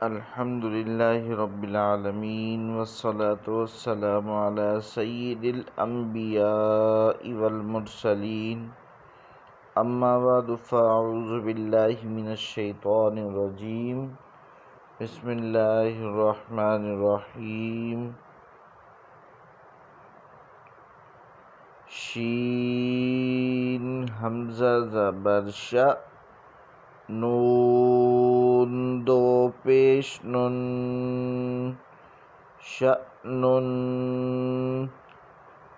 الحمد لله رب العالمين والصلاة والسلام على سيد الأنبياء والمرسلين أما بعد فأعوذ بالله من الشيطان الرجيم بسم الله الرحمن الرحيم شين حمزة زبر شا نون دو پیش نن شأنن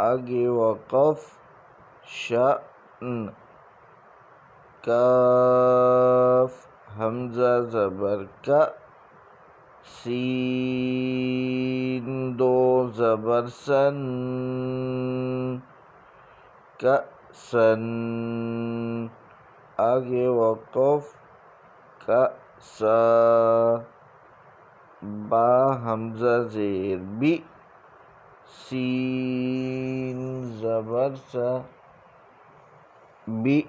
آگے وقف شأن کاف حمزہ زبر کا سین دو زبر سن کأسن آگے وقف کأسا با حمزہ زیر بی سین زبر سا بی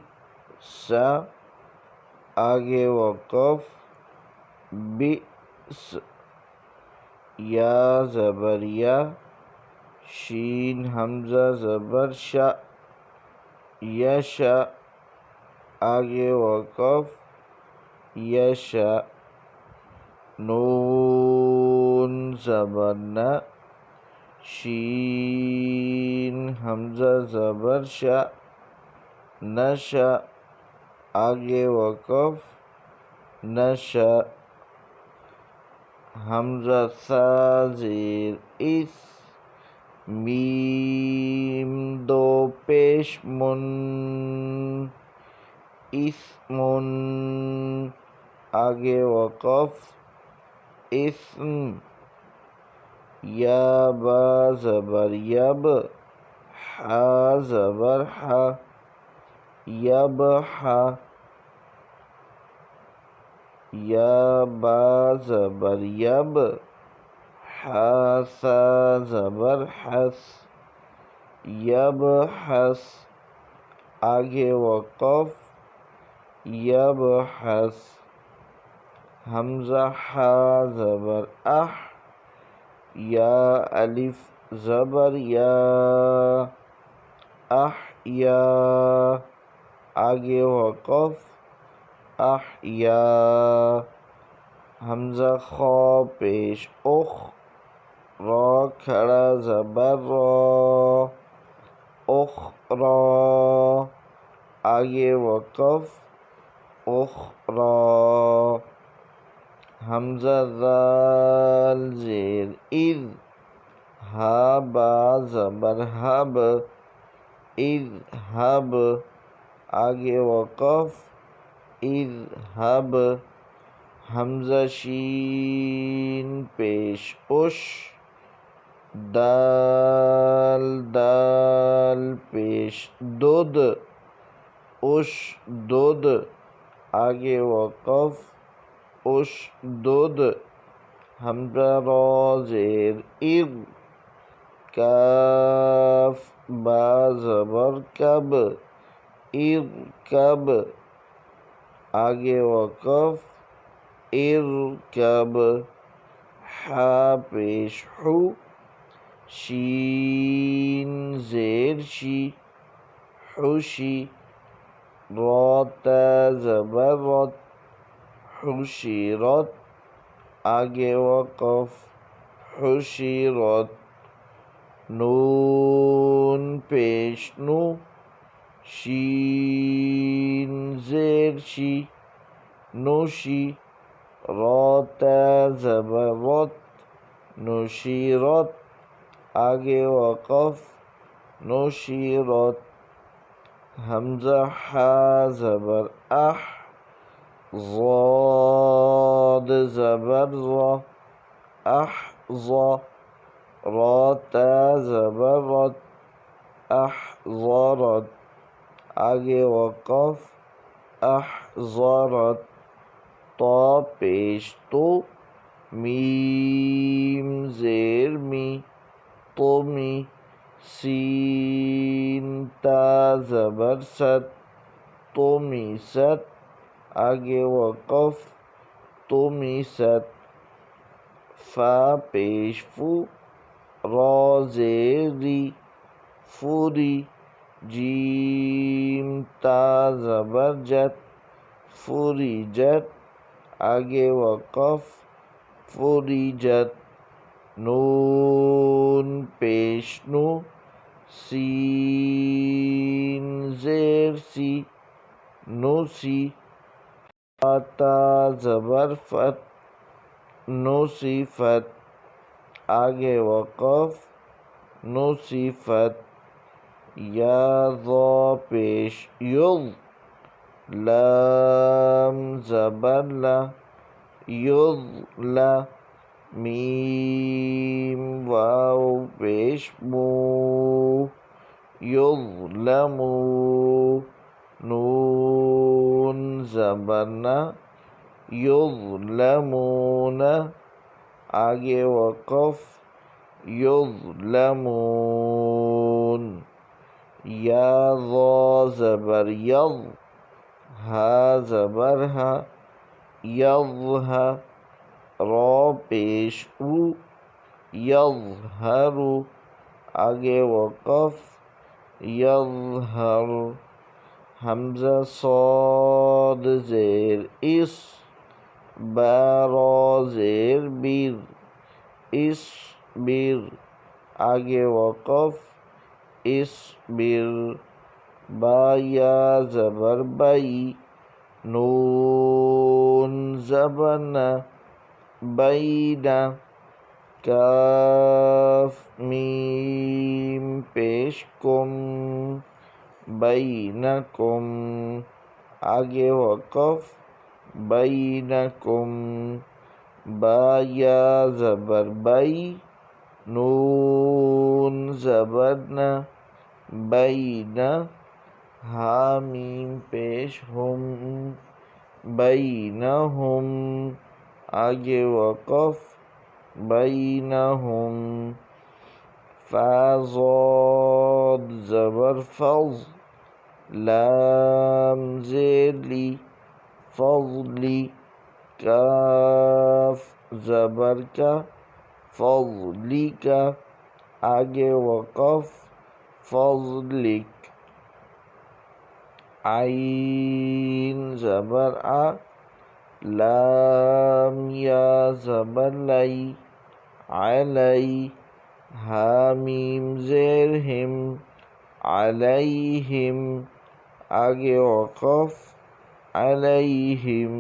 سا آگے وقف بئس یا زبر یا شین حمزہ زبر شا یشا آگے وقف یشا نون زبر نا شین حمزہ زبر شا نشا آگے وقف نشا حمزہ ثا زیر اس میم دو پیش من اسمن آگے وقف اسم یا با زبر یب حا زبر حا یب حا یا با زبر یب حا سا زبر حس یب حس آگے وقف یب حس حمزہ حا زبر اح یا الف زبر یا احیا آگے وقف احیا حمزہ خا پیش اخ را کھڑا زبر را اخرا آگے وقف اخرا حمزہ ذال زیر اذ ہا با زبر حب اذهب آگے وقف اذهب حمزہ شین پیش اش دال دال پیش دود اش دود آگے وقف اش دود حمزہ را زیر ار کاف با زبر کب ارکب آگے وقف ارکب حا پیش حو شین زیر شی حشی را تا زبر رت حشیرت آگے وقف حشیرت نون پیش نو شین زیر شی نوشی را تا زبر رت نوشیرت آگے وقف نوشیرت حمزہ حا زبر اح ضاد زبر را احظا را تا زبر رت احضرت آگے وقف احضرت تا پیش تو میم زیر می تو می سین تا زبر ست تو می ست آگے وقف تو می ست فا پیش فو، را زیر ری، فوری، جیم تا زبر جت، فوریجت، آگے وقف، فوریجت، نون پیش نو، سین زیر سی، نوسی، تا زبر فت، نوصیفت، آگے وقف، نوصیفت، یا ضا پیش یض، لام زبر لا، یضلا، میم واو پیش مو، یظلمو، نون زبر نا، یظلمون، آگے وقف، یظلمون، یا ضا زبر یض، ہا زبر ہا، یضہا، را پیش او، یظہرو، آگے وقف، یظہر، حمزہ صاد زیر اس، با را زیر بیر، اصبر، آگے وقف، اصبر، با یا زبر بئی، نون زبر نا، بینا، کاف میم پیش کم، بینکم، آگے وقف، بینکم، با یا زبر بئی، نون زبر نا، بینا، حامیم پیش ہم، بینہم، آگے وقف، بینہم، فا ضاد زبر فض، لام زیر لی، فضلی، کاف زبر کا، فضلی کا، آگے وقف، فضلک، عین زبر آ، لام یا زبر لئی، علی، حامیم زیر ہم، علیہم، آگے وقف، علیہم،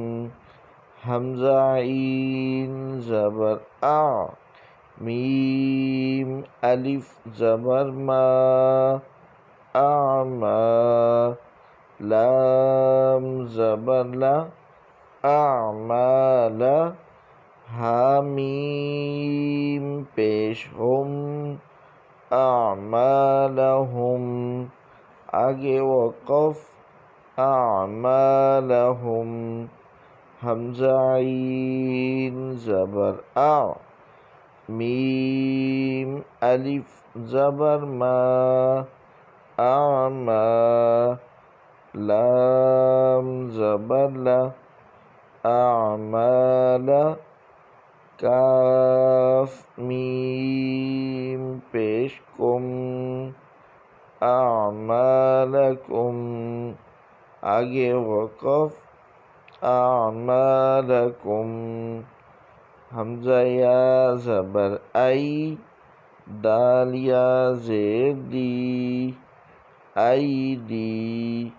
حمزہ عین زبر آ، میم الف زبر ما، اعما، لام زبر لا، اعمال، حامیم پیش ہم، اعمالہم، آگے وقف، اعمالہم، حمزہ عین زبر آ، میم الف زبر ما، اعما، لام زبر لا، اعمال، کاف میم پیش کم، اعمالکم، آگے وقف، اعمالکم، حمزہ یا زبر ای، دال یا زیر دی، ایدی،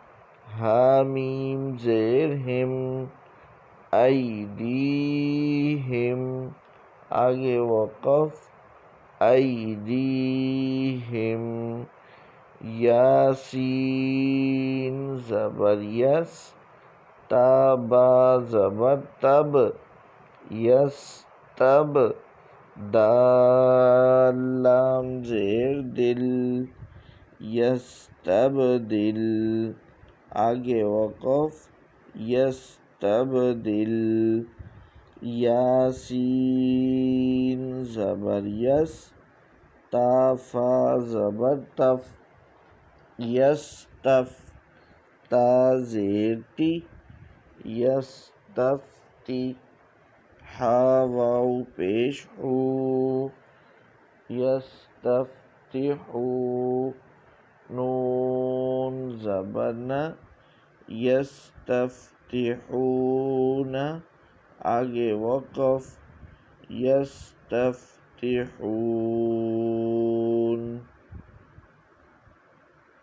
حامیم زیر ہم، ایدیہم، آگے وقف، ایدیہم، یاسین زبر یس، تا با زبر تب، یستب، دال لام زیر دل، یستبدل، آگے وقف، یستبدل، یاسین زبر یس، تا فا زبر تف، یستف، تا زیر تی، یستفتی، ہا واو پیش ہو، یستفتحو، نون زبر نا، یستفتحون، آگے وقف، یستفتحون،